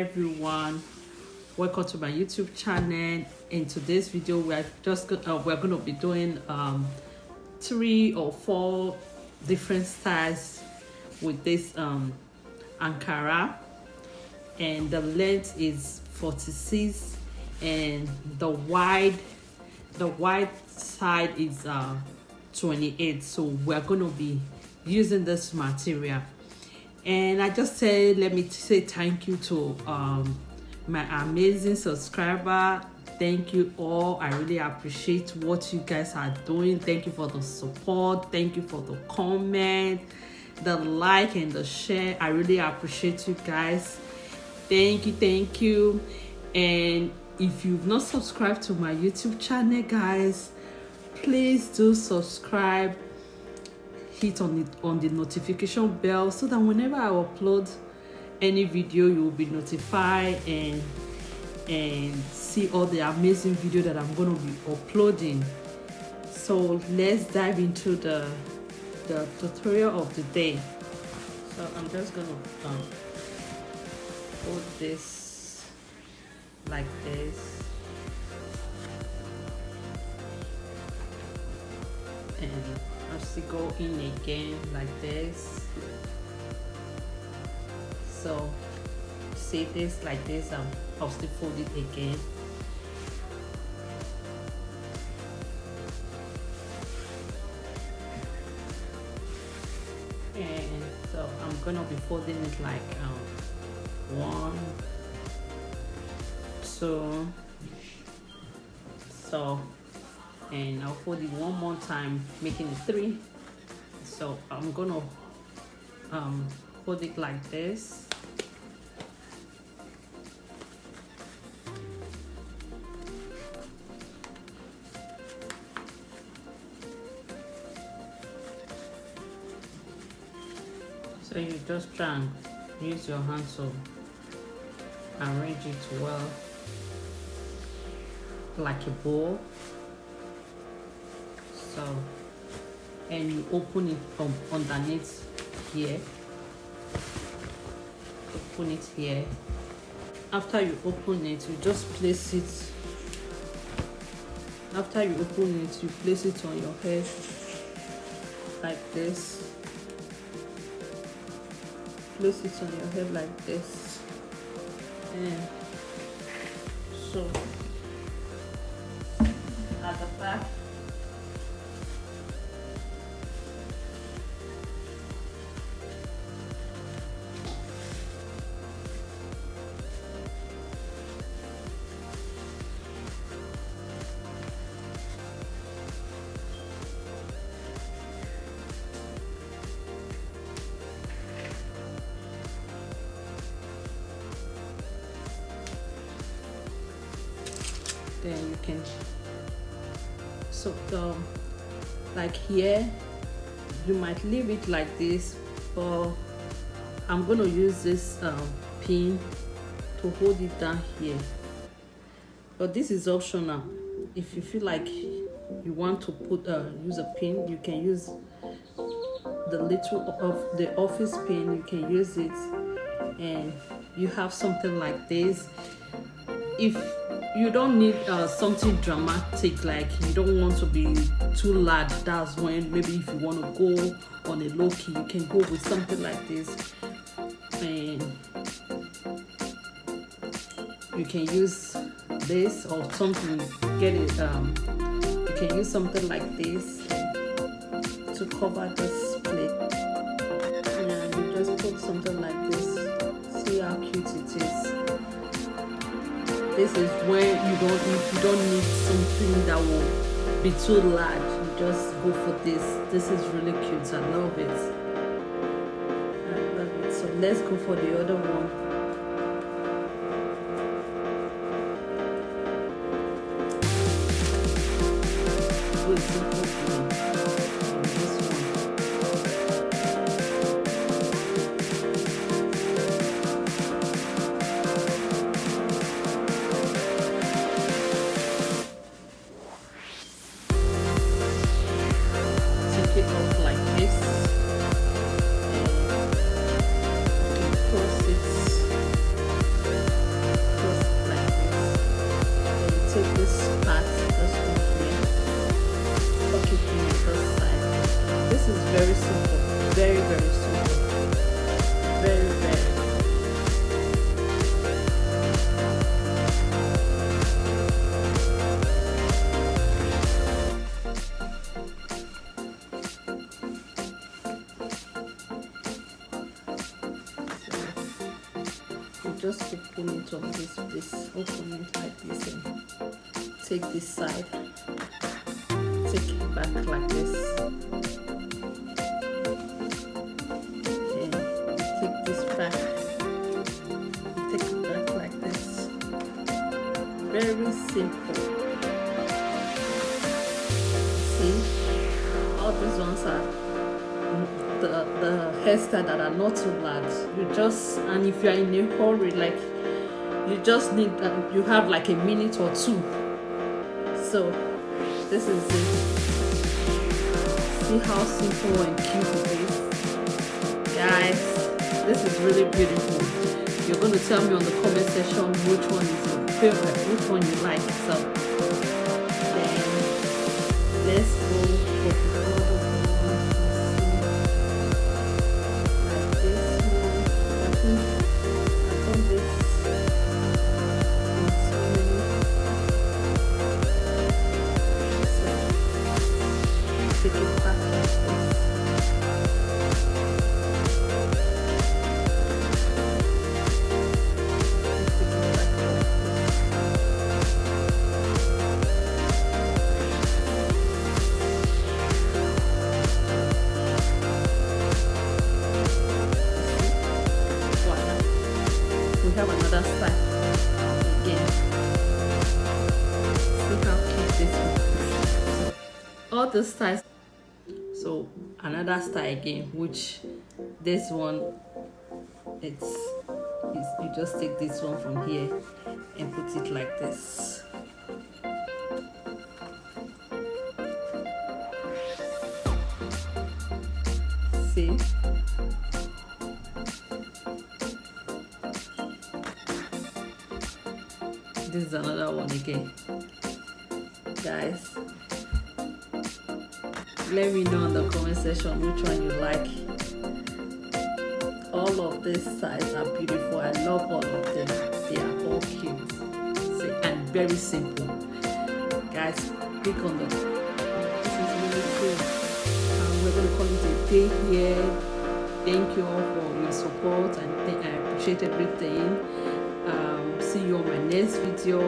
everyone, welcome to my YouTube channel. In today's video we're going to be doing 3 or 4 different styles with this Ankara, and the length is 46 and the wide side is 28. So we're going to be using this material. And I just say, let me say thank you to my amazing subscriber. Thank you all. I really appreciate what you guys are doing. Thank you for the support. Thank you for the comment, the like and the share. I really appreciate you guys. Thank you. And if you've not subscribed to my YouTube channel, guys, please do subscribe. Hit on the notification bell so that whenever I upload any video, you will be notified and see all the amazing video that I'm going to be uploading. So let's dive into the tutorial of the day. So I'm just going to hold this like this, and I'll still go in again like this. So see this like this, I'll still fold it again. And so I'm gonna be folding it like 1, 2, so, and I'll fold it one more time, making it 3. So I'm gonna fold it like this. So you just try and use your hand to arrange it well, like a bowl. So, and you open it from underneath here. Open it here. After you open it, you just place it. After you open it, you place it on your head like this. Place it on your head like this. And so at the back, then you can, so like here you might leave it like this, but I'm going to use this pin to hold it down here, but this is optional. If you feel like you want to put use a pin, you can use the little of the office pin. You can use it, and you have something like this. If you don't need something dramatic, like you don't want to be too loud, that's when maybe if you want to go on a low key, you can go with something like this, and you can use this or something. Get it, you can use something like this to cover this plate. And you just put something like this. See how cute it is. This is when if you don't need something that will be too large, you just go for this. This is really cute. I love it. I love it. So let's go for the other one. It off like this, and cross it just open it on this place, open it like this, and take this side, take it back like this, and take this back, take it back like this. Very simple. See, all these ones are the hairstyle that are not too large. You just, and if you are in a hurry, like you just need you have like a minute or two. So this is it. See how simple and cute it is, guys. This is really beautiful. You're going to tell me on the comment section which one is your favorite, which one you like. So then let's go for the other one. Like this one. I think this not so many. So take it back like this. We have another style again. See how cute this one is. All the styles. So another style again, which this one, it's you just take this one from here and put it like this. See? This is another one again, guys. Let me know in the comment section which one you like. All of these styles are beautiful. I love all of them. They are all cute. See, and very simple, guys. Click on them. This is really cool. We're going to call it a day here. Thank you all for your support, and I appreciate everything. See you on my next video.